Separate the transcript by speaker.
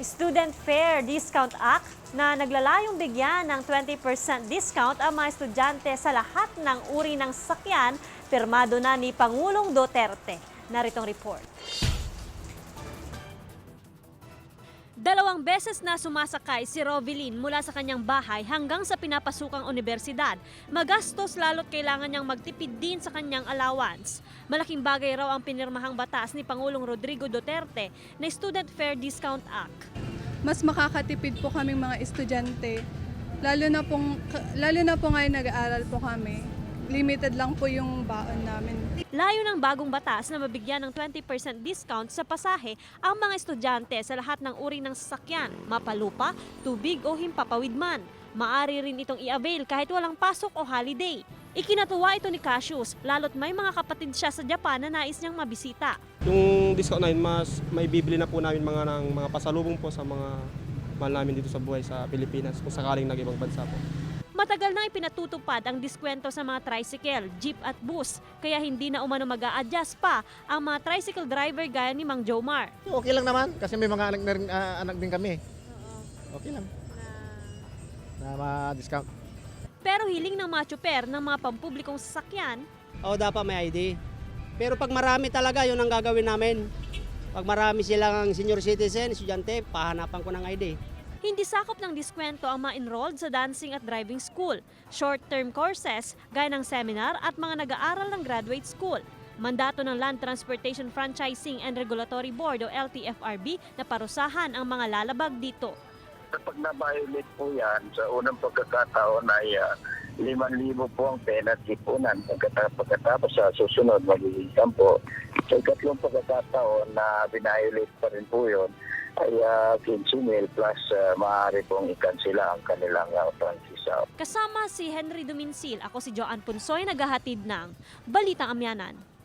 Speaker 1: Student Fair Discount Act na naglalayong bigyan ng 20% discount ang mga estudyante sa lahat ng uri ng sasakyan, pirmado na ni Pangulong Duterte. Naritong report. 2 beses na sumasakay si Rovelyn mula sa kanyang bahay hanggang sa pinapasukang universidad. Magastos lalo't kailangan niyang magtipid din sa kanyang allowance. Malaking bagay raw ang pinirmahang batas ni Pangulong Rodrigo Duterte na Student Fair Discount Act.
Speaker 2: Mas makakatipid po kaming mga estudyante, lalo na po ngayon nag-aaral po kami. Limited lang po yung baon namin.
Speaker 1: Layo ng bagong batas na mabigyan ng 20% discount sa pasahe ang mga estudyante sa lahat ng uri ng sasakyan, mapalupa, tubig o himpapawid man. Maari rin itong i-avail kahit walang pasok o holiday. Ikinatuwa ito ni Cassius, lalo't may mga kapatid siya sa Japan na nais niyang mabisita.
Speaker 3: Yung discount na yun, mas may bibili na po namin mga pasalubong po sa mga mahal namin dito sa buhay sa Pilipinas kung sakaling nag-ibang bansa po.
Speaker 1: Matagal na ipinatutupad ang diskwento sa mga tricycle, jeep at bus, kaya hindi na umano mag-a-adjust pa ang mga tricycle driver gaya ni Mang Jomar.
Speaker 4: Okay lang naman kasi may mga anak din kami. Okay lang. Na ma-discount.
Speaker 1: Pero hiling ng mga tsuper ng mga pampublikong sasakyan,
Speaker 5: O dapat may ID. Pero pag marami talaga, yun ang gagawin namin. Pag marami silang senior citizen, estudyante, pahanapan ko ng ID.
Speaker 1: hindi sakop ng diskwento ang mga enrolled sa dancing at driving school, short-term courses gaya ng seminar at mga nag-aaral ng graduate school. Mandato ng Land Transportation Franchising and Regulatory Board o LTFRB na parusahan ang mga lalabag dito.
Speaker 6: Kapag na-violate po yan, sa unang pagkakataon ay 5,000 po ang penalty po nan. Pagkatapos sa susunod, magiging 10. Sa ikatlong pagkakataon na binayolate pa rin po yun, ay 15,000 plus maaari pong ikansila ang kanilang franchise.
Speaker 1: Kasama si Henry Duminsil, ako si Joanne Punsoy, naghahatid ng Balitang Amyanan.